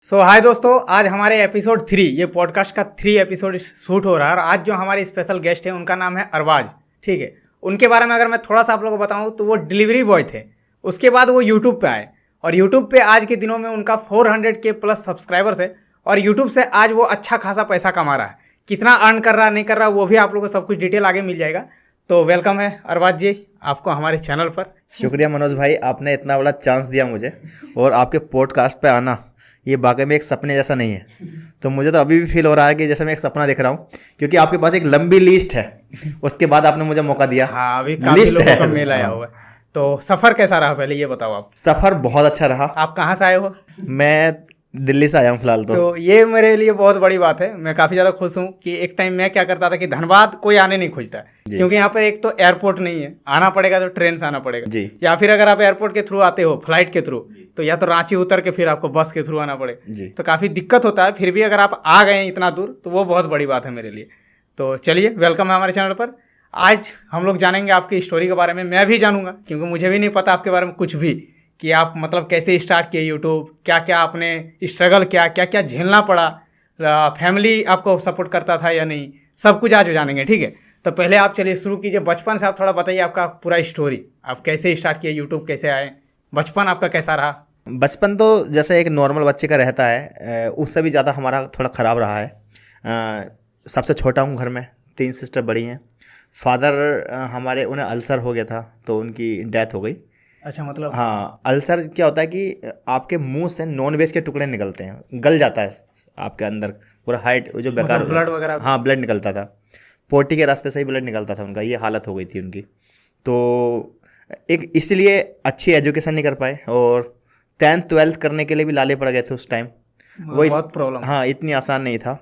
हाय दोस्तों, आज हमारे एपिसोड 3 ये पॉडकास्ट का 3 एपिसोड शूट हो रहा है और आज जो हमारे स्पेशल गेस्ट हैं उनका नाम है अरबाज। ठीक है, उनके बारे में अगर मैं थोड़ा सा आप लोगों को बताऊं तो वो डिलीवरी बॉय थे। उसके बाद वो यूट्यूब पे आए और यूट्यूब पे आज के दिनों में उनका 400K प्लस सब्सक्राइबर्स है और यूट्यूब से आज वो अच्छा खासा पैसा कमा रहा है। कितना अर्न कर रहा नहीं कर रहा वो भी आप लोगों को सब कुछ डिटेल आगे मिल जाएगा। तो वेलकम है अरबाज जी आपको हमारे चैनल पर। शुक्रिया मनोज भाई, आपने इतना बड़ा चांस दिया मुझे और आपके पॉडकास्ट पे आना ये वाकई में एक सपने जैसा नहीं है। तो मुझे तो अभी भी फील हो रहा है कि जैसे मैं एक सपना देख रहा हूँ, क्योंकि आपके पास एक लंबी लिस्ट है, उसके बाद आपने मुझे मौका दिया। हाँ, अभी काफी लोगों का मेल आया हुआ है। तो सफ़र कैसा रहा पहले ये बताओ आप। सफ़र बहुत अच्छा रहा। आप कहाँ से आए हो? मैं दिल्ली से आया हूँ फिलहाल। तो ये मेरे लिए बहुत बड़ी बात है। मैं काफ़ी ज़्यादा खुश हूँ कि एक टाइम मैं क्या करता था कि धनबाद कोई आने नहीं खोजता क्योंकि यहाँ पर एक तो एयरपोर्ट नहीं है, आना पड़ेगा तो ट्रेन से आना पड़ेगा जी। या फिर अगर आप एयरपोर्ट के थ्रू आते हो फ्लाइट के थ्रू तो या तो रांची उतर के फिर आपको बस के थ्रू आना पड़ेगा, तो काफ़ी दिक्कत होता है। फिर भी अगर आप आ गए हैं इतना दूर तो वो बहुत बड़ी बात है मेरे लिए। तो चलिए, वेलकम है हमारे चैनल पर। आज हम लोग जानेंगे आपकी स्टोरी के बारे में, मैं भी जानूंगा क्योंकि मुझे भी नहीं पता आपके बारे में कुछ भी कि आप मतलब कैसे स्टार्ट किए यूट्यूब, क्या क्या आपने स्ट्रगल किया, क्या क्या झेलना पड़ा, फैमिली आपको सपोर्ट करता था या नहीं, सब कुछ आज जानेंगे। ठीक है, तो पहले आप चलिए शुरू कीजिए बचपन से। आप थोड़ा बताइए आपका पूरा स्टोरी, आप कैसे स्टार्ट किए यूट्यूब, कैसे आए, बचपन आपका कैसा रहा? बचपन तो जैसे एक नॉर्मल बच्चे का रहता है, उससे भी ज़्यादा हमारा थोड़ा ख़राब रहा है। सबसे छोटा हूँ घर में, 3 सिस्टर बड़ी हैं। फादर हमारे, उन्हें अल्सर हो गया था तो उनकी डेथ हो गई। अच्छा, मतलब हाँ, अल्सर क्या होता है कि आपके मुंह से नॉन वेज के टुकड़े निकलते हैं, गल जाता है आपके अंदर पूरा हाइट जो बेकार, मतलब ब्लड वगैरह। हाँ, ब्लड निकलता था, पोटी के रास्ते से ही ब्लड निकलता था उनका, ये हालत हो गई थी उनकी। तो एक इसलिए अच्छी एजुकेशन नहीं कर पाए और 10th 12th करने के लिए भी लाले पड़ गए थे उस टाइम। वही बहुत प्रॉब्लम। हाँ, इतनी आसान नहीं था।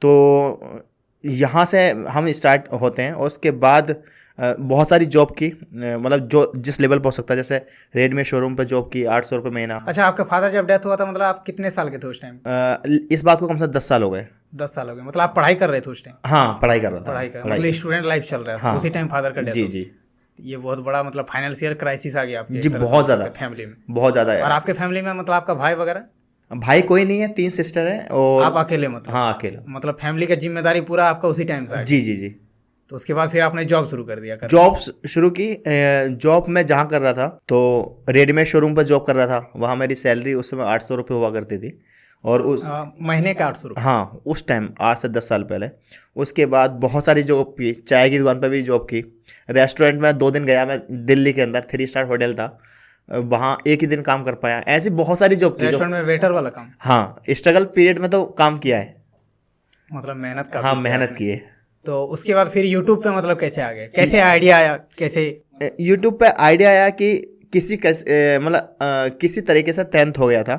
तो यहाँ से हम स्टार्ट होते हैं और उसके बाद बहुत सारी जॉब की, मतलब जो जिस लेवल पर हो सकता है, जैसे रेडमी शोरूम पे जॉब की, 800 रुपये महीना। अच्छा, आपके फादर जब डेथ हुआ था मतलब आप कितने साल के थे उस टाइम? इस बात को कम से कम 10 साल हो गए। 10 साल हो गए, मतलब आप पढ़ाई कर रहे थे उस टाइम? हाँ, पढ़ाई कर रहा था। पढ़ाई कर मतलब स्टूडेंट लाइफ चल रहा है। हाँ, उसी टाइम फादर का डेथ जी हो। जी ये बहुत बड़ा मतलब फाइनेंशियल क्राइसिस आ गया आपके जी, बहुत ज़्यादा फैमिली में। बहुत ज़्यादा और है। आपके फैमिली में मतलब आपका भाई वगैरह? भाई कोई नहीं है, 3 सिस्टर हैं और आप अकेले मतलब? हाँ, अकेला। मतलब फैमिली का जिम्मेदारी पूरा आपका उसी टाइम से आ गया। जी जी जी। तो उसके बाद फिर आपने जॉब शुरू कर दिया? जॉब शुरू की। जॉब मैं जहाँ कर रहा था तो रेडीमेड शोरूम पर जॉब कर रहा था। वहाँ मेरी सैलरी उस समय 800 रुपये हुआ करती थी और उस महीने का 800 रुपये? हाँ, उस टाइम, आज से 10 साल पहले। उसके बाद बहुत सारी जॉब की, चाय की दुकान पर भी जॉब की, रेस्टोरेंट में 2 दिन गया मैं, दिल्ली के अंदर 3 स्टार होटल था, वहाँ एक ही दिन काम कर पाया। ऐसी बहुत सारी जॉब की। रेस्टोरेंट में वेटर वाला काम? हाँ, स्ट्रगल पीरियड में तो काम किया है, मतलब मेहनत का। हाँ, मेहनत की है। तो उसके बाद फिर यूट्यूब पे मतलब कैसे आ गए, कैसे आइडिया आया, कैसे? यूट्यूब पे आइडिया आया कि किसी तरीके से 10th हो गया था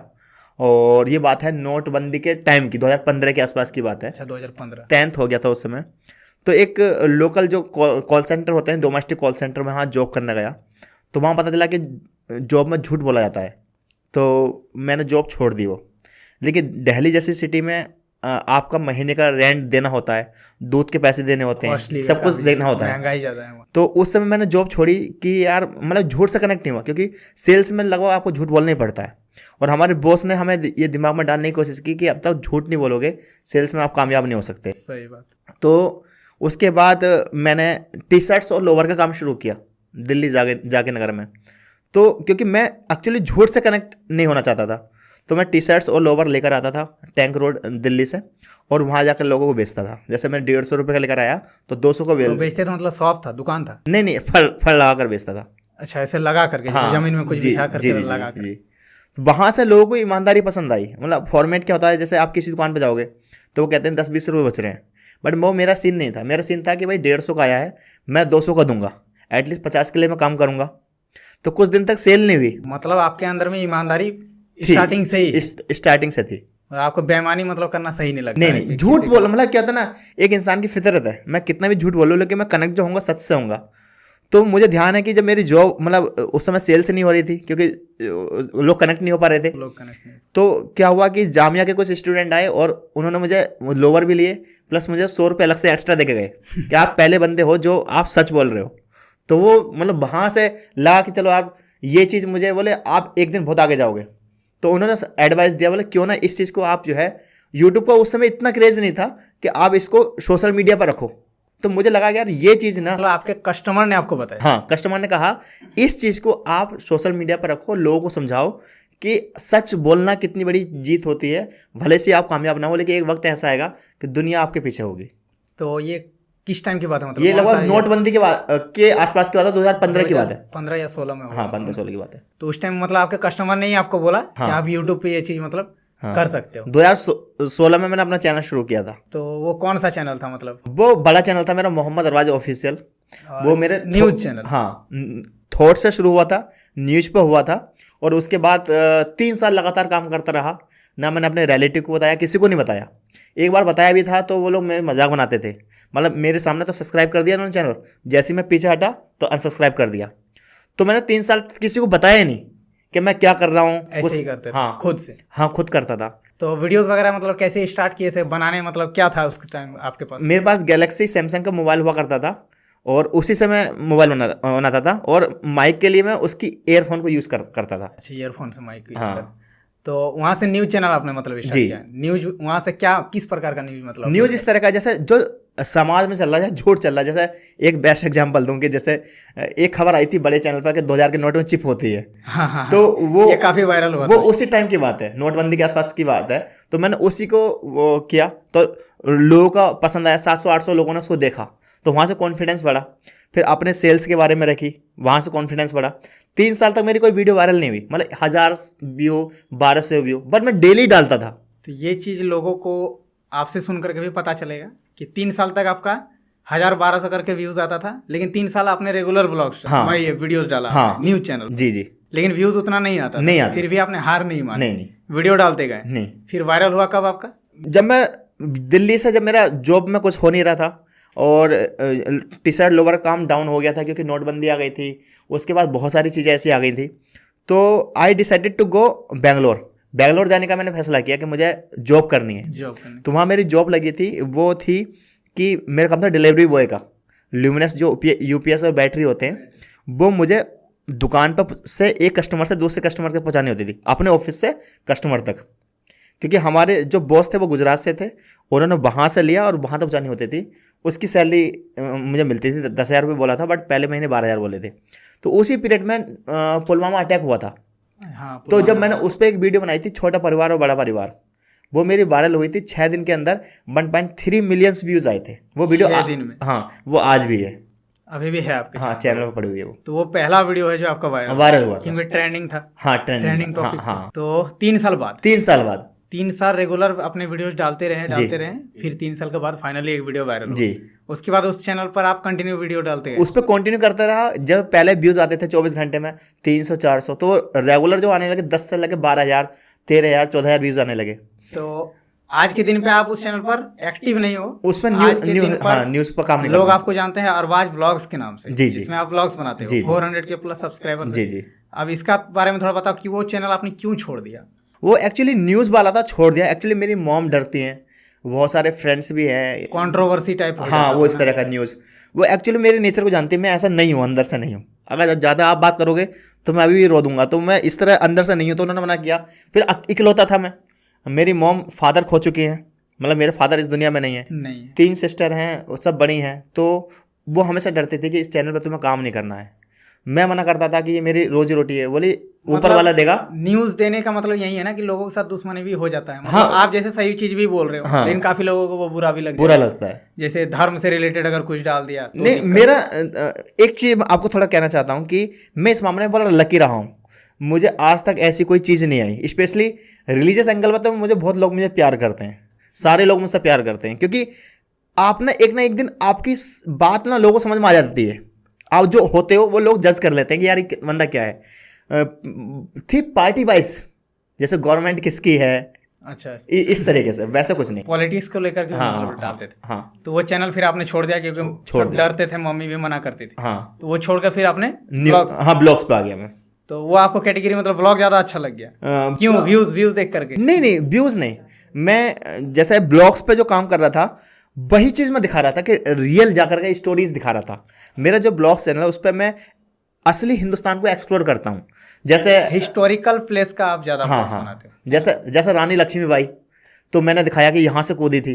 और ये बात है नोटबंदी के टाइम की, 2015 के आसपास की बात है। अच्छा, 2015। 10th हो गया था उस समय। तो एक लोकल जो कॉल सेंटर होते हैं, डोमेस्टिक कॉल सेंटर में, हाँ, जॉब करने गया तो वहाँ पता चला कि जॉब में झूठ बोला जाता है। तो मैंने जॉब छोड़ दी वो। लेकिन दिल्ली जैसी सिटी में आपका महीने का रेंट देना होता है, दूध के पैसे देने होते हैं, सब कुछ देना होता है, महंगाई ज़्यादा है। तो उस समय मैंने जॉब छोड़ी कि यार मतलब झूठ से कनेक्ट नहीं हुआ, क्योंकि सेल्स में लगभग आपको झूठ बोलना ही पड़ता है और हमारे बॉस ने हमें ये दिमाग में डालने की कोशिश की कि अब तक झूठ नहीं बोलोगे सेल्स में आप कामयाब नहीं हो सकते। सही बात। तो उसके बाद मैंने टी शर्ट्स और लोवर का काम शुरू किया दिल्ली जाके नगर में। तो क्योंकि मैं एक्चुअली झूठ से कनेक्ट नहीं होना चाहता था तो मैं टी शर्ट्स और लोवर लेकर आता था टैंक रोड दिल्ली से और वहाँ जाकर लोगों को बेचता था। जैसे मैं 150 रुपये का लेकर आया तो 200 को बेचते थे? मतलब शॉप था, दुकान था? नहीं, फल लगा कर बेचता था। अच्छा, ऐसे लगा करके? हाँ, जमीन में कुछ बिछा करके लगा कर। जी। वहाँ से लोगों को ईमानदारी पसंद आई। मतलब फॉर्मेट क्या होता है, जैसे आप किसी दुकान पर जाओगे तो वो कहते हैं 10-20 रुपये बच रहे हैं, बट वो मेरा सीन नहीं था। मेरा सीन था कि भाई 150 का आया है, मैं 200 का दूंगा, एटलीस्ट 50 के लिए मैं काम करूंगा। तो कुछ दिन तक सेल नहीं हुई। मतलब आपके अंदर में ईमानदारी स्टार्टिंग से थी? आपको बेईमानी मतलब करना सही नहीं लगता? नहीं, झूठ बोल, मतलब क्या था ना, एक इंसान की फितरत है, मैं कितना भी झूठ बोलूँ लेकिन मैं कनेक्ट जो होऊंगा सच से होऊंगा। तो मुझे ध्यान है कि जब मेरी जॉब मतलब उस समय सेल से नहीं हो रही थी क्योंकि लोग कनेक्ट नहीं हो पा रहे थे, तो क्या हुआ कि जामिया के कुछ स्टूडेंट आए और उन्होंने मुझे लोअर भी लिए प्लस मुझे 100 रुपये अलग से एक्स्ट्रा दे के गए कि आप पहले बंदे हो जो आप सच बोल रहे हो। तो वो मतलब वहाँ से लगा कि चलो आप ये चीज़ मुझे बोले आप एक दिन बहुत आगे जाओगे। तो उन्होंने एडवाइस दिया, बोले क्यों ना इस चीज़ को आप जो है, यूट्यूब का उस समय इतना क्रेज नहीं था कि आप इसको सोशल मीडिया पर रखो। तो मुझे लगा यार ये चीज़ ना, मतलब आपके कस्टमर ने आपको बताया? हाँ, कस्टमर ने कहा इस चीज़ को आप सोशल मीडिया पर रखो, लोगों को समझाओ कि सच बोलना कितनी बड़ी जीत होती है, भले से आप कामयाब ना हो लेकिन एक वक्त ऐसा आएगा कि दुनिया आपके पीछे होगी। तो ये किस टाइम की बात है? मतलब ये लगभग नोटबंदी के आसपास की बात है, 2015 की बात है। 15 या 16 में होगा। हाँ, 15-16 की बात है। तो उस टाइम मतलब आपके कस्टमर ने ही आपको बोला हाँ। कि आप यूट्यूब पे ये चीज मतलब कर सकते हो? 2016 में मैंने अपना चैनल शुरू किया था। तो वो कौन सा चैनल था? मतलब वो बड़ा चैनल था मेरा, मोहम्मद अरबाज ऑफिशियल। वो मेरे न्यूज चैनल? हाँ, थॉट से शुरू हुआ था, न्यूज पे हुआ था, और उसके बाद 3 साल लगातार काम करता रहा। ना मैंने अपने रिलेटिव को बताया, किसी को नहीं बताया। एक बार बताया भी था तो वो लोग मेरे मजाक बनाते थे, मतलब मेरे सामने तो सब्सक्राइब कर दिया उन्होंने चैनल, जैसे ही मैं पीछे हटा तो अनसब्सक्राइब कर दिया। तो मैंने 3 साल किसी को बताया नहीं कि मैं क्या कर रहा हूँ। ऐसे ही करते थे? हाँ, खुद से? हाँ, खुद करता था। तो वीडियोस वगैरह मतलब कैसे स्टार्ट किए थे बनाने? मतलब क्या था उस टाइम आपके पास? मेरे पास गैलेक्सी सैमसंग का मोबाइल हुआ करता था, और उसी से मैं मोबाइल बनाता था, और माइक के लिए मैं उसकी ईयरफोन को यूज़ करता था। अच्छा, ईयरफोन से माइक? हाँ। तो वहाँ से न्यूज चैनल आपने मतलब स्टार्ट किया? न्यूज वहाँ से क्या, किस प्रकार का न्यूज? मतलब न्यूज इस तरह का जैसे जो समाज में चल रहा है, झूठ चल रहा है। जैसे एक बेस्ट एग्जांपल दूं कि जैसे एक खबर आई थी बड़े चैनल पर कि 2000 के नोट में चिप होती है। हाँ, हाँ, तो वो ये काफी वायरल हुआ वो उसी टाइम की बात है, नोटबंदी के आसपास की बात है। तो मैंने उसी को वो किया, तो लोगों का पसंद आया, 700-800 लोगों ने उसको देखा, तो वहाँ से कॉन्फिडेंस बढ़ा। फिर अपने सेल्स के बारे में रखी, वहाँ से कॉन्फिडेंस बढ़ा। 3 साल तक मेरी कोई वीडियो वायरल नहीं हुई, मतलब 1000 व्यू, 1200 व्यू, बट मैं डेली डालता था। तो ये चीज़ लोगों को आपसे सुन करके भी पता चलेगा कि 3 साल तक आपका 1000-1200 करके व्यूज आता था, लेकिन 3 साल आपने रेगुलर ब्लॉग्स, हाँ, ये वीडियोस डाला, हाँ, न्यूज चैनल, जी जी, लेकिन व्यूज उतना नहीं आता नहीं था। आता। फिर भी आपने हार नहीं मानी? नहीं, वीडियो डालते गए। नहीं। फिर वायरल हुआ कब आपका? जब मैं दिल्ली से, जब मेरा जॉब में कुछ हो नहीं रहा था, और T shirt lower calm down हो गया था क्योंकि नोटबंदी आ गई थी, उसके बाद बहुत सारी चीज़ें ऐसी आ गई थी, तो I decided to go Bangalore जाने का मैंने फैसला किया कि मुझे जॉब करनी है। तो वहाँ मेरी जॉब लगी थी, वो थी कि मेरा काम था डिलीवरी बॉय का। ल्यूमिनस जो यूपीएस और बैटरी होते हैं, वो मुझे दुकान पर से एक कस्टमर से दूसरे कस्टमर तक पहुँचानी होती थी, अपने ऑफिस से कस्टमर तक, क्योंकि हमारे जो बॉस थे वो गुजरात से थे, उन्होंने वहाँ से लिया और वहाँ तक पहुँचानी होती थी। उसकी सैलरी मुझे मिलती थी 10,000 रुपये बोला था, बट पहले महीने 12,000 बोले थे। तो उसी पीरियड में पुलवामा अटैक हुआ था। हाँ, तो जब मैंने उस पर एक वीडियो बनाई थी, छोटा परिवार और बड़ा परिवार, वो मेरी वायरल हुई थी। 6 दिन के अंदर 1.3 मिलियन व्यूज आए थे वो वीडियो। 6 दिन में? हाँ, वो आज भी है, अभी भी है आपके? हाँ, चैनल पर पड़ी हुई है वो। तो वो पहला वीडियो है जो आपका वायरल हुआ था, क्योंकि ट्रेंडिंग था। हाँ, ट्रेंडिंग टॉपिक। हाँ। तो 3 साल बाद 3 साल रेगुलर अपने वीडियोस डालते रहे, फिर 3 साल के बाद फाइनली एक वीडियो वायरल जी। उसके बाद उस चैनल पर आप कंटिन्यू वीडियो डालते गए? उस पर कंटिन्यू करता रहा। जब पहले व्यूज आते थे 24 घंटे में 300-400, तो रेगुलर जो आने लगे 10 से लगे 12,000, 13,000, 14,000 व्यूज आने लगे। तो आज के दिन पे आप उस चैनल पर एक्टिव नहीं हो? उस पर न्यूज पर काम नहीं, लोग आपको जानते हैं अरबाज व्लॉग्स के नाम से, जी, जिसमें आप व्लॉग्स बनाते हो, 400 के प्लस सब्सक्राइबर। जी जी। अब इसका बारे में थोड़ा बताओ कि वो चैनल आपने क्यों छोड़ दिया? वो एक्चुअली न्यूज़ वाला था, छोड़ दिया। एक्चुअली मेरी मॉम डरती हैं, बहुत सारे फ्रेंड्स भी हैं, कंट्रोवर्सी टाइप। हाँ, वो इस तरह का न्यूज़। वो एक्चुअली मेरे नेचर को जानती है, मैं ऐसा नहीं हूँ, अंदर से नहीं हूँ। अगर ज़्यादा आप बात करोगे तो मैं अभी भी रो दूंगा, तो मैं इस तरह अंदर से नहीं हूँ। तो उन्होंने मना किया। फिर इकलौता था मैं, मेरी मॉम फादर खो चुकी हैं, मतलब मेरे फादर इस दुनिया में नहीं है, 3 सिस्टर हैं, वो सब बड़ी हैं। तो वो हमेशा डरती थी कि इस चैनल पर तुम्हें काम नहीं करना है। मैं मना करता था कि ये मेरी रोजी रोटी है, बोली ऊपर वाला देगा। न्यूज देने का मतलब यही है ना कि लोगों के साथ दुश्मनी भी हो जाता है। मतलब हाँ, आप जैसे सही चीज भी बोल रहे हो, लेकिन काफी लोगों को वो बुरा लगता है। जैसे धर्म से रिलेटेड अगर कुछ डाल दिया तो नहीं, मेरा एक चीज आपको थोड़ा कहना चाहता हूँ कि मैं इस मामले में बड़ा लकी रहा हूँ। मुझे आज तक ऐसी कोई चीज़ नहीं आई, स्पेशली रिलीजियस एंगल पर। तो मुझे बहुत लोग मुझे प्यार करते हैं, सारे लोग मुझसे प्यार करते हैं, क्योंकि आप ना एक दिन आपकी बात ना लोगों को समझ में आ जाती है। आप जो होते हो वो लोग जज कर लेते हैं कि यार ये बंदा क्या है। थी पार्टी वाइज, जैसे गवर्नमेंट किसकी है, अच्छा, इस तरीके से, वैसे कुछ नहीं। पॉलिटिक्स को लेकर के मतलब डालते थे। हाँ। तो वो चैनल फिर आपने छोड़ दिया क्योंकि सब डरते थे, मम्मी भी मना करती थी। हाँ। तो वो छोड़कर फिर आपने ब्लॉग्स पे आ गया मैं। तो वो आपको कैटेगरी मतलब ब्लॉग ज्यादा अच्छा लग गया? क्यों? व्यूज देख करके? नहीं, व्यूज नहीं। मैं जैसे ब्लॉग्स पे जो काम कर रहा था वही चीज़ मैं दिखा रहा था कि रियल जाकर के स्टोरीज दिखा रहा था। मेरा जो ब्लॉग चैनल है उस पर मैं असली हिंदुस्तान को एक्सप्लोर करता हूँ। जैसे हिस्टोरिकल प्लेस का आप ज़्यादा हाँ vlogs हाँ, बनाते हो। जैसे रानी लक्ष्मीबाई, तो मैंने दिखाया कि यहाँ से कूदी थी,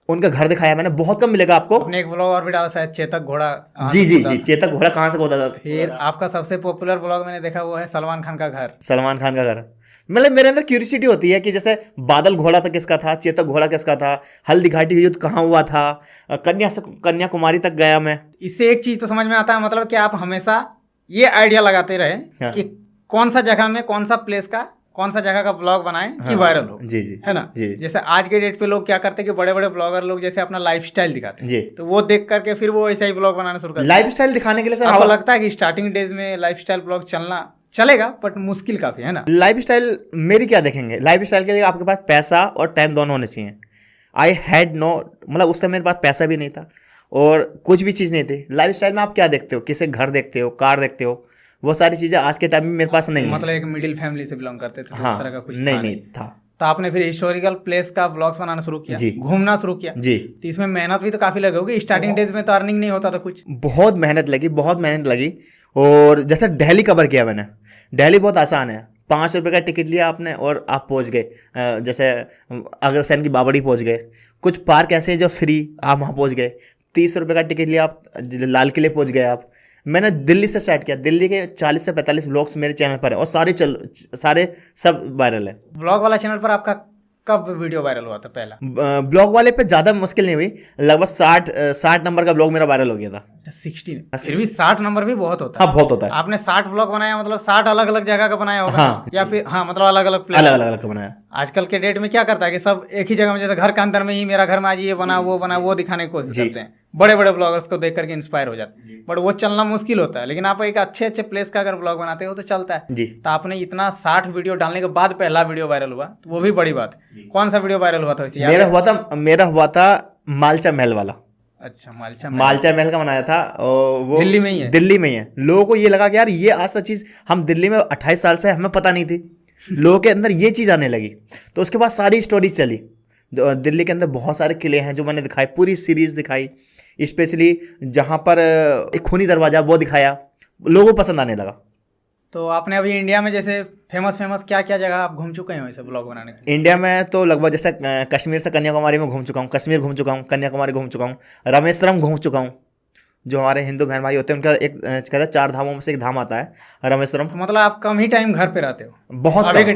उनका घर दिखाया मैंने, बहुत कम मिलेगा आपको। आपने एक ब्लॉग और भी डाला शायद, चेतक घोड़ा कहाँ जी से जी कूदा जी, था। चेतक घोड़ा कहाँ से कूदा था। फिर आपका सबसे पॉपुलर ब्लॉग मैंने देखा वो है सलमान खान का घर। सलमान खान का घर। मतलब मेरे अंदर क्यूरियोसिटी होती है कि जैसे बादल घोड़ा था किसका था, चेतक घोड़ा किसका था, हल्दी घाटी युद्ध कहाँ हुआ था, कन्याकुमारी तक गया मैं। इससे एक चीज तो समझ में आता है, मतलब कि आप हमेशा ये आइडिया लगाते रहे हाँ। कि कौन सा जगह में कौन सा प्लेस का कौन सा जगह का ब्लॉग बनाएं कि वायरल हो। जी जी है ना। जी जैसे आज के डेट पे लोग क्या करते हैं कि बड़े बड़े ब्लॉगर लोग जैसे अपना लाइफस्टाइल दिखाते हैं, जी। तो वो देख करके फिर वो ऐसा ही ब्लॉग बनाना शुरू करते हैं। लाइफस्टाइल दिखाने के लिए सर आपको लगता है कि स्टार्टिंग डेज में लाइफस्टाइल ब्लॉग चलेगा बट मुश्किल काफी है ना। लाइफस्टाइल मेरी क्या देखेंगे, लाइफस्टाइल के लिए आपके पास पैसा और टाइम दोनों होने चाहिए। आई हैड नो, मतलब उस समय मेरे पास पैसा भी नहीं था और कुछ भी चीज़ नहीं थी। लाइफस्टाइल में आप क्या देखते हो, किसे घर देखते हो, कार देखते हो, वो सारी चीज़ें आज के टाइम में मेरे पास नहीं है। मतलब एक मिडिल फैमिली से बिलोंग करते थे तो हाँ, उस तरह का कुछ नहीं था। तो आपने फिर हिस्टोरिकल प्लेस का व्लॉग्स बनाना शुरू किया, जी। घूमना शुरू किया जी। तो इसमें मेहनत भी तो काफी लगी होगी। स्टार्टिंग डेज में तो अर्निंग नहीं होता था कुछ। बहुत मेहनत लगी, बहुत मेहनत लगी। और जैसे दिल्ली कवर किया मैंने, दिल्ली बहुत आसान है, 5 रुपये का टिकट लिया आपने और आप पहुंच गए। जैसे अग्रसेन की बावड़ी पहुंच गए। कुछ पार्क ऐसे हैं जो फ्री, आप वहाँ पहुंच गए। 30 रुपये का टिकट लिया आप, लाल किले पहुंच गए आप। मैंने दिल्ली से स्टार्ट किया, दिल्ली के 40 से 45 ब्लॉग्स मेरे चैनल पर है और सारे सब वायरल है। ब्लॉग वाला चैनल पर आपका कब वीडियो वायरल हुआ था पहला? ब्लॉग वाले पे ज़्यादा मुश्किल नहीं हुई, लगभग 60 नंबर का ब्लॉग मेरा वायरल हो गया था। 16 फिर भी 60 नंबर भी बहुत होता है। हाँ, बहुत होता है। आपने 60 ब्लॉग बनाया, मतलब 60 अलग अलग जगह का बनाया होगा। हाँ, या फिर हाँ, मतलब अलग अलग प्लेस, अलग अलग बनाया। आजकल के डेट में क्या करता है कि सब एक ही जगह में, जैसे घर के अंदर में ही मेरा घर में आज ये बना वो दिखाने की कोशिश करते हैं। बड़े बड़े ब्लॉगर्स को देख करके इंस्पायर हो जाते हैं, बट वो चलना मुश्किल होता है। लेकिन आप एक अच्छे प्लेस का अगर ब्लॉग बनाते हो तो चलता है जी। तो आपने इतना 60 वीडियो डालने के बाद पहला वीडियो वायरल हुआ, तो वो भी बड़ी बात है। कौन सा वीडियो वायरल हुआ था वैसे? मेरा हुआ था मालचा महल वाला। अच्छा, मालचा महल का बनाया था, और वो दिल्ली में ही है। दिल्ली में ही है। लोगों को ये लगा कि यार ये आज तक चीज़, हम दिल्ली में 28 साल से, हमें पता नहीं थी। लोगों के अंदर ये चीज़ आने लगी, तो उसके बाद सारी स्टोरीज चली। दिल्ली के अंदर बहुत सारे किले हैं जो मैंने दिखाए, पूरी सीरीज दिखाई। स्पेशली जहाँ पर एक खूनी दरवाजा, वो दिखाया, लोगों को पसंद आने लगा। तो आपने अभी इंडिया में जैसे फेमस क्या क्या जगह आप घूम चुके हैं वैसे ब्लॉग बनाने के? इंडिया में तो लगभग जैसे कश्मीर से कन्याकुमारी में घूम चुका हूँ, कश्मीर घूम चुका हूँ, कन्याकुमारी घूम चुका हूँ, रामेश्वरम घूम चुका हूँ। जो हमारे हिंदू बहन भाई होते हैं उनका एक कहते हैं 4 धामों में से एक धाम आता है रामेश्वरम। तो मतलब आप कम ही टाइम घर पे रहते हो? बहुत अभी के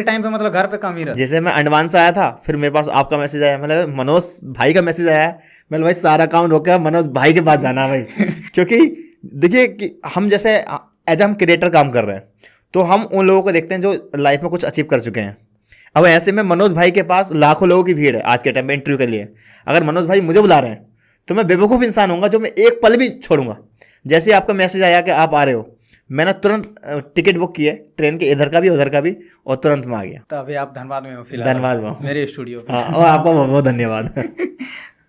टाइम पे मतलब घर पे कम ही रहते? जैसे मैं अंडमान से आया था, फिर मेरे पास आपका मैसेज आया, मतलब मनोज भाई का मैसेज आया है। मैंने भाई सारा काम रोका, मनोज भाई के पास जाना भाई। क्योंकि देखिए कि हम जैसे एज हम क्रिएटर काम कर रहे हैं, तो हम उन लोगों को देखते हैं जो लाइफ में कुछ अचीव कर चुके हैं। अब ऐसे में मनोज भाई के पास लाखों लोगों की भीड़ है आज के टाइम पे इंटरव्यू के लिए। अगर मनोज भाई मुझे बुला रहे हैं तो मैं बेवकूफ़ इंसान होऊंगा जो मैं एक पल भी छोड़ूंगा। जैसे आपका मैसेज आया कि आप आ रहे हो, मैंने तुरंत टिकट बुक किए, ट्रेन के इधर का भी उधर का भी, और तुरंत में आ गया। तो अभी आप धनबाद में हो फिलहाल? धनबाद में मेरे स्टूडियो पे। हाँ, और आपका बहुत बहुत धन्यवाद।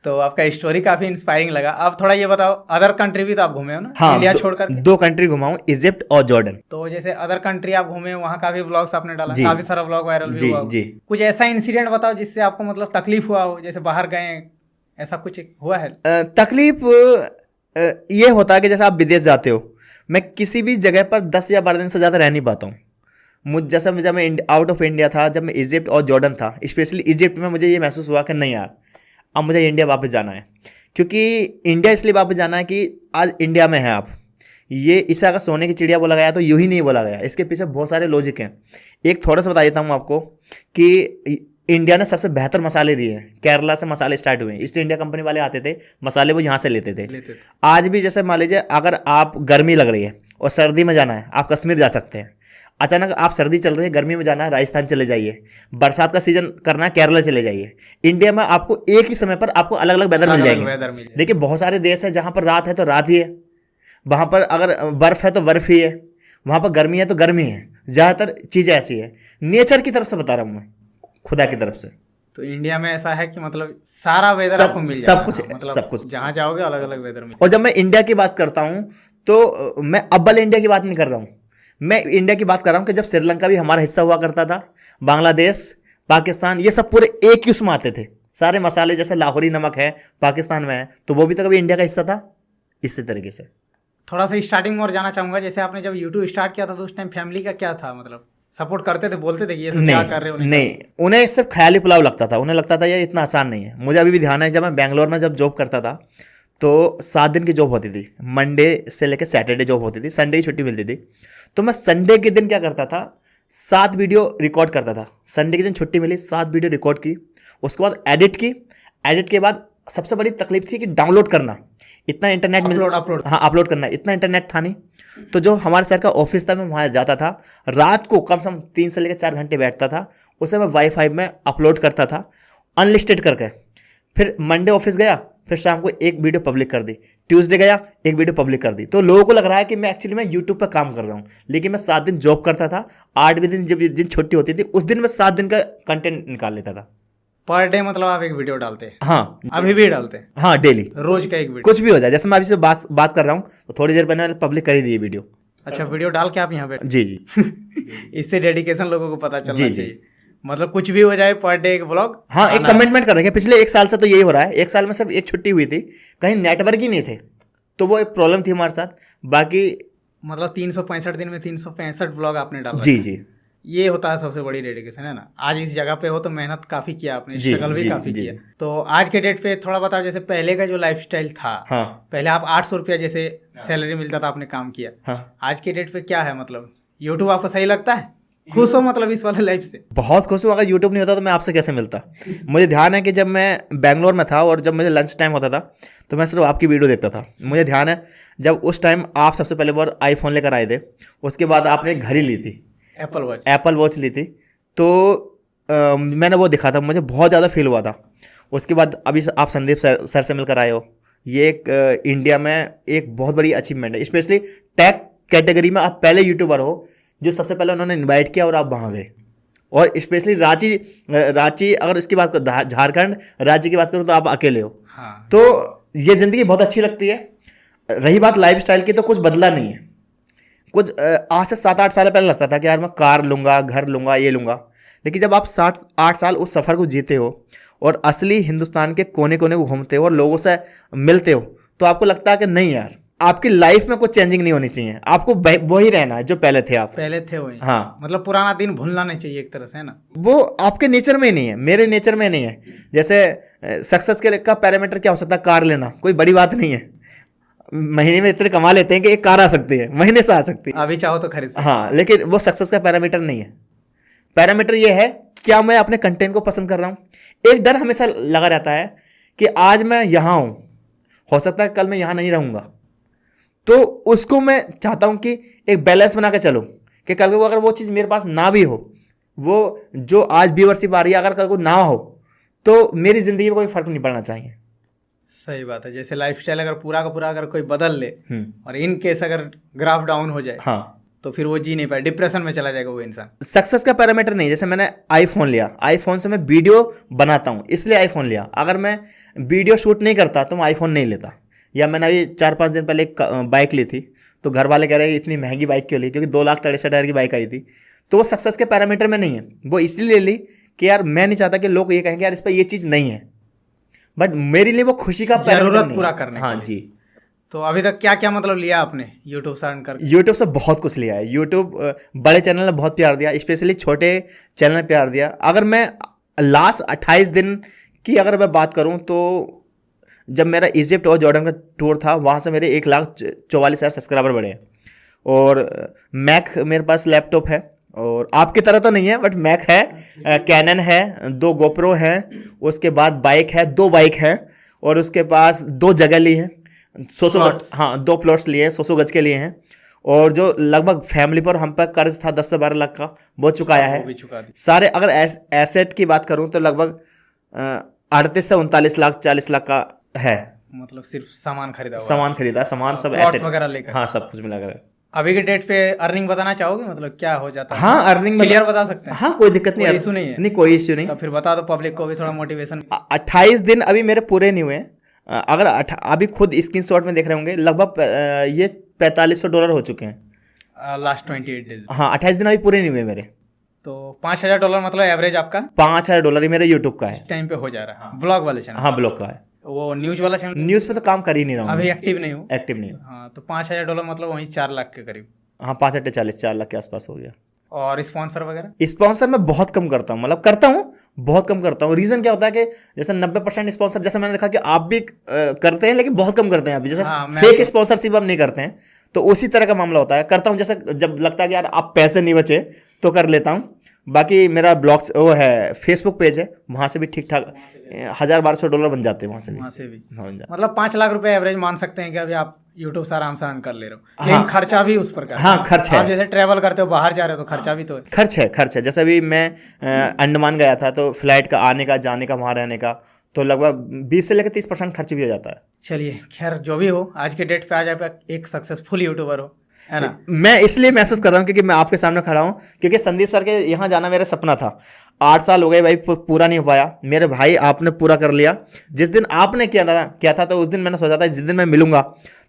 तो आपका स्टोरी काफी इंस्पायरिंग लगा। आप थोड़ा ये बताओ, अदर कंट्री भी तो आप घूमे हो ना? हाँ, इंडिया छोड़कर 2 कंट्री घुमा हूँ, इजिप्ट और जॉर्डन। तो जैसे अदर कंट्री आप घूमे, वहाँ का भी व्लॉग्स आपने डाला, जी। काफी सारा व्लॉग वायरल भी हुआ होगा। जी। कुछ ऐसा इंसिडेंट बताओ जिससे आपको मतलब तकलीफ हुआ हो, जैसे बाहर गए, ऐसा कुछ हुआ है? तकलीफ ये होता है कि जैसे आप विदेश जाते हो, मैं किसी भी जगह पर 10 या 12 दिन से ज़्यादा रह नहीं पाता हूँ। जब मैं आउट ऑफ इंडिया था, जब मैं इजिप्ट और जॉर्डन था, स्पेशली इजिप्ट में मुझे ये महसूस हुआ कि नहीं यार, अब मुझे इंडिया वापस जाना है। क्योंकि इंडिया इसलिए वापस जाना है कि आज इंडिया में है आप। ये ईसा का सोने की चिड़िया बोला गया तो यूं ही नहीं बोला गया, इसके पीछे बहुत सारे लॉजिक हैं। एक थोड़ा सा बता देता हूँ आपको कि इंडिया ने सबसे बेहतर मसाले दिए हैं। केरला से मसाले स्टार्ट हुए, ईस्ट इंडिया कंपनी वाले आते थे, मसाले वो यहाँ से लेते थे। आज भी जैसे मान लीजिए अगर आप गर्मी लग रही है और सर्दी में जाना है, आप कश्मीर जा सकते हैं। अचानक आप सर्दी चल रही है, गर्मी में जाना है, राजस्थान चले जाइए। बरसात का सीजन करना है, केरला चले जाइए। इंडिया में आपको एक ही समय पर आपको अलग अलग वेदर मिल जाएंगे। देखिए बहुत सारे देश है जहाँ पर रात है तो रात ही है, वहाँ पर अगर बर्फ़ है तो बर्फ़ ही है, वहाँ पर गर्मी है तो गर्मी है। ज़्यादातर चीज़ें ऐसी है, नेचर की तरफ से बता रहा हूँ मैं, खुदा की तरफ से। तो इंडिया में ऐसा है कि मतलब सारा वेदर आपको मिल जाएगा, सब कुछ, मतलब सब कुछ जहाँ जाओगे अलग अलग वेदर मिल। और जब मैं इंडिया की बात करता हूँ तो मैं अव्वल इंडिया की बात नहीं कर रहा हूँ, मैं इंडिया की बात कर रहा हूँ कि जब श्रीलंका भी हमारा हिस्सा हुआ करता था, बांग्लादेश, पाकिस्तान, ये सब पूरे एक ही उसमें आते थे। सारे मसाले जैसे लाहौरी नमक है पाकिस्तान में है, तो वो भी तो कभी इंडिया का हिस्सा था। इसी तरीके से थोड़ा सा स्टार्टिंग में और जाना चाहूँगा, जैसे आपने जब यूट्यूब स्टार्ट किया था तो उस टाइम फैमिली का क्या था, मतलब सपोर्ट करते थे, बोलते थे कि ये सब क्या कर रहे हो? नहीं, उन्हें सिर्फ ख्याली पुलाव लगता था। उन्हें लगता था ये इतना आसान नहीं है। मुझे अभी भी ध्यान है, जब मैं बैंगलोर में जब जॉब करता था तो 7 दिन की जॉब होती थी, मंडे से लेकर सैटरडे जॉब होती थी, संडे की छुट्टी मिलती थी। तो मैं संडे के दिन क्या करता था, 7 वीडियो रिकॉर्ड करता था। संडे के दिन छुट्टी मिली, 7 वीडियो रिकॉर्ड की, उसके बाद एडिट की। एडिट के बाद सबसे बड़ी तकलीफ थी कि डाउनलोड करना, इतना इंटरनेट अपलोड हाँ अपलोड करना, इतना इंटरनेट था नहीं। तो जो हमारे सर का ऑफिस था, मैं वहाँ जाता था, रात को कम से कम 3 से लेकर 4 घंटे बैठता था, उसे मैं वाईफाई में अपलोड करता था अनलिस्टेड करके। फिर मंडे ऑफिस गया, फिर शाम को एक वीडियो पब्लिक कर दी, ट्यूसडे गया एक वीडियो पब्लिक कर दी। तो लोगों को लग रहा है कि मैं एक्चुअली मैं यूट्यूब पर काम कर रहा हूँ, लेकिन मैं 7 दिन जॉब करता था। 8वें दिन जब दिन छुट्टी होती थी, उस दिन मैं 7 दिन का कंटेंट निकाल लेता था। पर डे मतलब आप एक वीडियो डालते हैं? हाँ, अभी भी डालते हैं? हाँ, डेली, रोज का एक वीडियो, कुछ भी हो जाए। जैसे मैं अभी से बात कर रहा हूँ, तो थोड़ी देर पहले मैंने पब्लिक कर ही दी वीडियो। अच्छा, वीडियो डाल के आप यहाँ पे? जी जी। इससे डेडिकेशन लोगों को पता चलना जी। चाहिए। मतलब कुछ भी हो जाए, पर डे एक व्लॉग। हाँ, एक कमिटमेंट कर रखे। पिछले 1 साल से तो यही हो रहा है। 1 साल में सिर्फ एक छुट्टी हुई थी, कहीं नेटवर्क ही नहीं थे, तो वो एक प्रॉब्लम थी हमारे साथ। बाकी मतलब 365 दिन में 365 व्लॉग आपने डाला? जी जी। ये होता है सबसे बड़ी डेडिकेशन, है ना। आज इस जगह पे हो तो मेहनत काफी किया आपने, स्ट्रगल भी काफी किया। तो आज के डेट पे थोड़ा बताओ, जैसे पहले का जो लाइफस्टाइल था। हाँ। पहले आप 800 रुपया जैसे सैलरी मिलता था, आपने काम किया। हाँ। आज के डेट पे क्या है, मतलब यूट्यूब आपको सही लगता है? खुश हो मतलब इस वाले लाइफ से? बहुत खुश हूँ। अगर यूट्यूब नहीं होता तो मैं आपसे कैसे मिलता। मुझे ध्यान है कि जब मैं बैंगलोर में था और जब मुझे लंच टाइम होता था तो मैं सिर्फ आपकी वीडियो देखता था। मुझे ध्यान है जब उस टाइम आप सबसे पहले बार आईफोन लेकर आए थे, उसके बाद आपने एक घड़ी ली थी, एप्पल वॉच ली थी। तो मैंने वो दिखा था, मुझे बहुत ज़्यादा फील हुआ था। उसके बाद अभी आप संदीप सर से मिलकर आए हो, ये एक इंडिया में एक बहुत बड़ी अचीवमेंट है। स्पेशली टेक कैटेगरी में आप पहले यूट्यूबर हो जो सबसे पहले उन्होंने इनवाइट किया और आप वहाँ गए। और स्पेशली रांची अगर इसकी बात करूँ, झारखंड राज्य की बात करूँ तो आप अकेले हो। हाँ। तो ये ज़िंदगी बहुत अच्छी लगती है। रही बात लाइफस्टाइल की, तो कुछ बदला नहीं है। कुछ आज से 7-8 साल पहले लगता था कि यार मैं कार लूँगा, घर लूँगा, ये लूँगा। लेकिन जब आप 7-8 साल उस सफ़र को जीते हो और असली हिंदुस्तान के कोने कोने को घूमते हो और लोगों से मिलते हो, तो आपको लगता है कि नहीं यार, आपकी लाइफ में कुछ चेंजिंग नहीं होनी चाहिए, आपको वही रहना है जो पहले थे आप। पहले थे वही। हाँ, मतलब पुराना दिन भूलना नहीं चाहिए एक तरह से, है ना। वो आपके नेचर में नहीं है, मेरे नेचर में नहीं है। जैसे सक्सेस के का पैरामीटर क्या हो सकता है? कार लेना कोई बड़ी बात नहीं है। महीने में इतने कमा लेते हैं कि एक कार आ सकती है, महीने से आ सकती है, अभी चाहो तो खरीद सकते। हाँ, लेकिन वो सक्सेस का पैरामीटर नहीं है। पैरामीटर ये है क्या मैं अपने कंटेंट को पसंद कर रहा हूँ। एक डर हमेशा लगा रहता है कि आज मैं यहाँ हूँ, हो सकता है कल मैं यहाँ नहीं रहूँगा। तो उसको मैं चाहता हूँ कि एक बैलेंस बना के चलूँ कि कल को अगर वो चीज़ मेरे पास ना भी हो, वो जो आज व्यूअरशिप आ रही है अगर कल को ना हो, तो मेरी ज़िंदगी में कोई फ़र्क नहीं पड़ना चाहिए। सही बात है। जैसे लाइफस्टाइल अगर पूरा का पूरा अगर कोई बदल ले और इन केस अगर ग्राफ डाउन हो जाए, हाँ, तो फिर वो जी नहीं पाए, डिप्रेशन में चला जाएगा वो इंसान। सक्सेस का पैरामीटर नहीं। जैसे मैंने आईफोन लिया, आईफोन से मैं वीडियो बनाता हूँ इसलिए आईफोन लिया। अगर मैं वीडियो शूट नहीं करता तो मैं आईफोन नहीं लेता। या मैंने अभी 4-5 दिन पहले एक बाइक ली थी, तो घर वाले कह रहे हैं इतनी महंगी बाइक क्यों ली, क्योंकि 2,63,000 की बाइक आई थी। तो वो सक्सेस के पैरामीटर में नहीं है, वो इसलिए ले ली कि यार मैं नहीं चाहता कि लोग ये कहेंगे यार इस पर ये चीज़ नहीं है, बट मेरे लिए वो खुशी का जरूरत पूरा करने। हाँ जी। तो अभी तक क्या क्या मतलब लिया आपने यूट्यूब से अर्न कर? यूट्यूब से बहुत कुछ लिया है। यूट्यूब बड़े चैनल ने बहुत प्यार दिया, स्पेशली छोटे चैनल ने प्यार दिया। अगर मैं लास्ट 28 दिन की अगर मैं बात करूं तो जब मेरा इजिप्ट और जॉर्डन का टूर था, वहाँ से मेरे 1,44,000 सब्सक्राइबर बढ़े। और मैक मेरे पास लैपटॉप है, और आपकी तरह तो नहीं है बट मैक है, कैनन है, 2 गोप्रो है, उसके बाद बाइक है, 2 बाइक है, और उसके पास 2 जगह ली है, 100 हाँ 2 प्लॉट्स लिए हैं, 100 गज के लिए हैं। और जो लगभग फैमिली पर हम पर कर्ज था 10 से 12 लाख का, वो चुकाया है। सारे अगर एसेट की बात करूं तो लगभग 38 से 39 लाख 40 लाख का है। मतलब सिर्फ सामान खरीदा, सामान सब एसेट वगैरह लेकर, हाँ सब कुछ मिलाकर। अभी के डेट पे अर्निंग बताना चाहोगे, मतलब क्या हो जाता है? हाँ, अर्निंग क्लियर बता सकते हैं? हाँ, कोई दिक्कत नहीं, इशू नहीं है। नहीं, कोई इशू नहीं। तो फिर बता दो पब्लिक को भी थोड़ा मोटिवेशन। 28 दिन अभी मेरे पूरे नहीं हुए। अगर अभी खुद स्क्रीनशॉट में देख रहे होंगे, लगभग ये $4,500 हो चुके हैं लास्ट 28 डेज। हाँ, 28 दिन अभी पूरे नहीं हुए मेरे। तो $5,000 मतलब एवरेज आपका $5,000 ही मेरे यूट्यूब का है टाइम पे हो जा रहा है, ब्लॉग वाले चैनल। हाँ, ब्लॉग का है। वो न्यूज वाला चैनल न्यूज़ पे तो काम कर ही नहीं रहा हूँ, अभी एक्टिव नहीं हो? एक्टिव नहीं हूँ। हाँ, तो $5,000 मतलब वहीं 4 लाख के करीब। हाँ 5-8-40 4 लाख के आसपास हो गया। और स्पॉन्सर वगैरह? स्पॉन्सर मैं बहुत कम करता हूँ, मतलब करता हूँ, बहुत कम करता हूँ। रीज़न क्या होता है कि जैसे 90% स्पॉन्सर, जैसे मैंने देखा कि आप भी करते हैं लेकिन बहुत कम करते हैं अभी, जैसे फेक स्पॉन्सरशिप आप नहीं करते हैं, तो उसी तरह का मामला होता है। करता हूँ जैसे जब लगता है कि यार आप पैसे नहीं बचे तो कर लेता हूँ। बाकी मेरा ब्लॉग्स वो है, फेसबुक पेज है, वहाँ से भी ठीक ठाक $1000-1200 बन जाते हैं वहाँ से भी। मतलब 5 लाख रुपए एवरेज मान सकते हैं कि अभी आप यूट्यूब से आराम से अर्न कर ले रहे हो। लेकिन खर्चा भी उस पर का हाँ खर्च है। आप जैसे ट्रैवल करते हो, बाहर जा रहे हो, तो खर्चा भी तो है। खर्च है। जैसे अभी मैं अंडमान गया था, तो फ्लाइट का आने का, जाने का, वहाँ रहने का, तो लगभग 20 से लेकर 30% खर्च भी हो जाता है। चलिए खैर, जो भी हो, आज के डेट पे आज आप एक सक्सेसफुल यूट्यूबर हो, है ना? मैं इसलिए महसूस कर रहा हूँ क्योंकि मैं आपके सामने खड़ा हूँ, क्योंकि संदीप सर के यहाँ जाना मेरा सपना था। 8 साल हो गए भाई, पूरा नहीं हो पाया। मेरे भाई आपने पूरा कर लिया। जिस दिन आपने किया था तो उस दिन मैंने सोचा था जिस दिन मैं मिलूंगा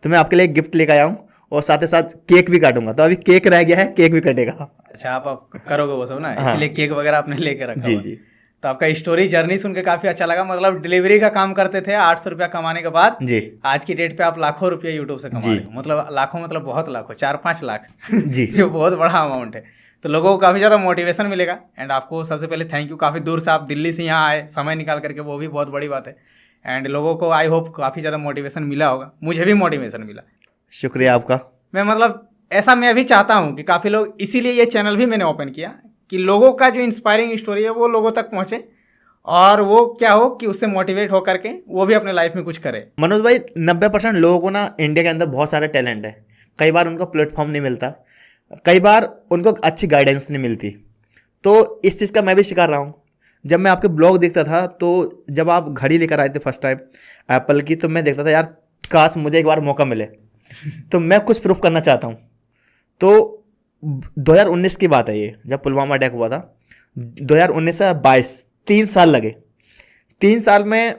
तो मैं आपके लिए एक गिफ्ट लेकर आया हूँ, और साथ ही साथ केक भी काटूंगा। तो अभी केक रह गया है, केक भी कटेगा। अच्छा, आप करोगे वो सब ना, इसलिए केक वगैरह आपने लेके रखा? जी। तो आपका स्टोरी जर्नी सुन के काफी अच्छा लगा। मतलब डिलीवरी का काम करते थे, 800 रुपया कमाने के बाद जी आज की डेट पे आप लाखों रुपया यूट्यूब से कमा रहे हो। मतलब लाखों, मतलब बहुत लाखों, 4-5 लाख जी जो बहुत बड़ा अमाउंट है। तो लोगों को काफ़ी ज़्यादा मोटिवेशन मिलेगा। एंड आपको सबसे पहले थैंक यू, काफ़ी दूर से आप दिल्ली से यहाँ आए समय निकाल करके, वो भी बहुत बड़ी बात है। एंड लोगों को आई होप काफ़ी ज़्यादा मोटिवेशन मिला होगा, मुझे भी मोटिवेशन मिला। शुक्रिया आपका। मैं मतलब ऐसा मैं भी चाहता हूँ कि काफ़ी लोग, इसीलिए ये चैनल भी मैंने ओपन किया कि लोगों का जो इंस्पायरिंग स्टोरी है वो लोगों तक पहुँचे, और वो क्या हो कि उससे मोटिवेट होकर के वो भी अपने लाइफ में कुछ करे। मनोज भाई, 90% लोगों को ना इंडिया के अंदर बहुत सारे टैलेंट है, कई बार उनको प्लेटफॉर्म नहीं मिलता, कई बार उनको अच्छी गाइडेंस नहीं मिलती। तो इस चीज़ का मैं भी शिकार रहा हूँ। जब मैं आपके ब्लॉग देखता था, तो जब आप घड़ी लेकर आए थे फर्स्ट टाइम एप्पल की, तो मैं देखता था यार काश मुझे एक बार मौका मिले तो मैं कुछ प्रूफ करना चाहता हूँ। तो 2019 की बात है ये, जब पुलवामा अटैक हुआ था, 2019 से 22 3 साल लगे। 3 साल में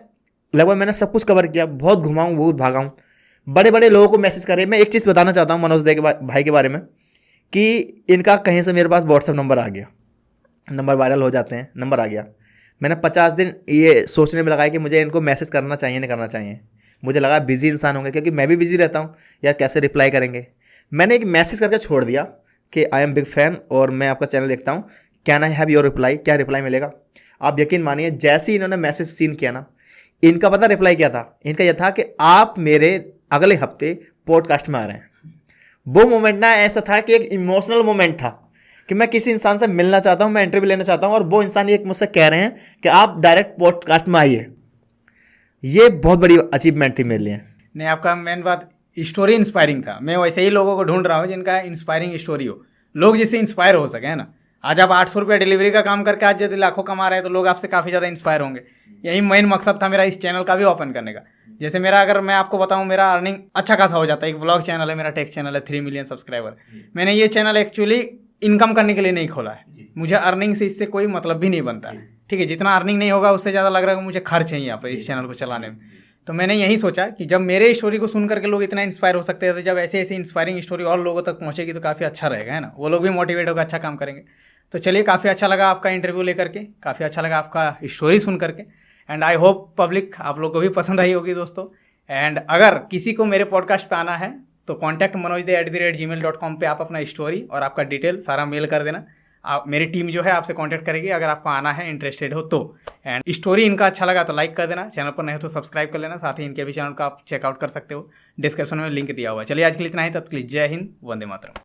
लगभग मैंने सब कुछ कवर किया, बहुत घुमा हूँ, बहुत भागा हूँ, बड़े बड़े लोगों को मैसेज करे। मैं एक चीज़ बताना चाहता हूँ मनोज दे भाई के बारे में, कि इनका कहीं से मेरे पास व्हाट्सएप नंबर आ गया, नंबर वायरल हो जाते हैं, नंबर आ गया। मैंने 50 दिन ये सोचने में लगाया कि मुझे इनको मैसेज करना चाहिए नहीं करना चाहिए। मुझे लगा बिजी इंसान होंगे, क्योंकि मैं भी बिजी रहता हूँ यार, कैसे रिप्लाई करेंगे। मैंने एक मैसेज करके छोड़ दिया कि आई एम बिग फैन और मैं आपका चैनल देखता हूँ, can I have your reply, क्या रिप्लाई मिलेगा। आप यकीन मानिए, जैसे ही इन्होंने मैसेज सीन किया ना, इनका पता रिप्लाई क्या था, इनका यह था कि आप मेरे अगले हफ्ते पॉडकास्ट में आ रहे हैं। वो मोमेंट ना ऐसा था कि एक इमोशनल मोमेंट था कि मैं किसी इंसान से मिलना चाहता हूँ, मैं इंटरव्यू लेना चाहता हूँ, और वो इंसान एक मुझसे कह रहे हैं कि आप डायरेक्ट पॉडकास्ट में आइए। ये बहुत बड़ी अचीवमेंट थी मेरे लिए। नहीं, आपका मेन बात स्टोरी इंस्पायरिंग था। मैं वैसे ही लोगों को ढूंढ रहा हूँ जिनका इंस्पायरिंग स्टोरी हो, लोग जिससे इंस्पायर हो सके, है ना। आज आप 800 रुपये डिलीवरी का काम करके आज यदि लाखों कमा रहे हैं, तो लोग आपसे काफ़ी ज़्यादा इंस्पायर होंगे। यही मेन मकसद था मेरा इस चैनल का भी ओपन करने का। जैसे मेरा, अगर मैं आपको बताऊं, मेरा अर्निंग अच्छा खासा हो जाता है। एक व्लॉग चैनल है मेरा, टेक चैनल है, 3 मिलियन सब्सक्राइबर। मैंने ये चैनल एक्चुअली इनकम करने के लिए नहीं खोला है, मुझे अर्निंग से इससे कोई मतलब भी नहीं बनता है, ठीक है। जितना अर्निंग नहीं होगा उससे ज़्यादा लग रहा है कि मुझे खर्च है यहाँ पर इस चैनल को चलाने में। तो मैंने यही सोचा कि जब मेरे स्टोरी को सुन करके लोग इतना इंस्पायर हो सकते हैं, तो जब ऐसे ऐसी इंस्पायरिंग स्टोरी और लोगों तक पहुँचेगी तो काफ़ी अच्छा रहेगा, है ना। वो लोग भी मोटिवेट होकर अच्छा काम करेंगे। तो चलिए, काफ़ी अच्छा लगा आपका इंटरव्यू लेकर के, काफ़ी अच्छा लगा आपका स्टोरी सुन करके। एंड आई होप पब्लिक आप लोग को भी पसंद आई होगी दोस्तों। एंड अगर किसी को मेरे पॉडकास्ट पे आना है तो कॉन्टैक्ट manojde@gmail.com पे आप अपना स्टोरी और आपका डिटेल सारा मेल कर देना। आप, मेरी टीम जो है आपसे कांटेक्ट करेगी अगर आपको आना है, इंटरेस्टेड हो तो। एंड स्टोरी इनका अच्छा लगा तो लाइक कर देना, चैनल पर नहीं तो सब्सक्राइब कर लेना। साथ ही इनके भी चैनल का आप चेकआउट कर सकते हो, डिस्क्रिप्शन में लिंक दिया हुआ है। चलिए आज के लिए इतना ही, तब के लिए जय हिंद, वंदे मातरम।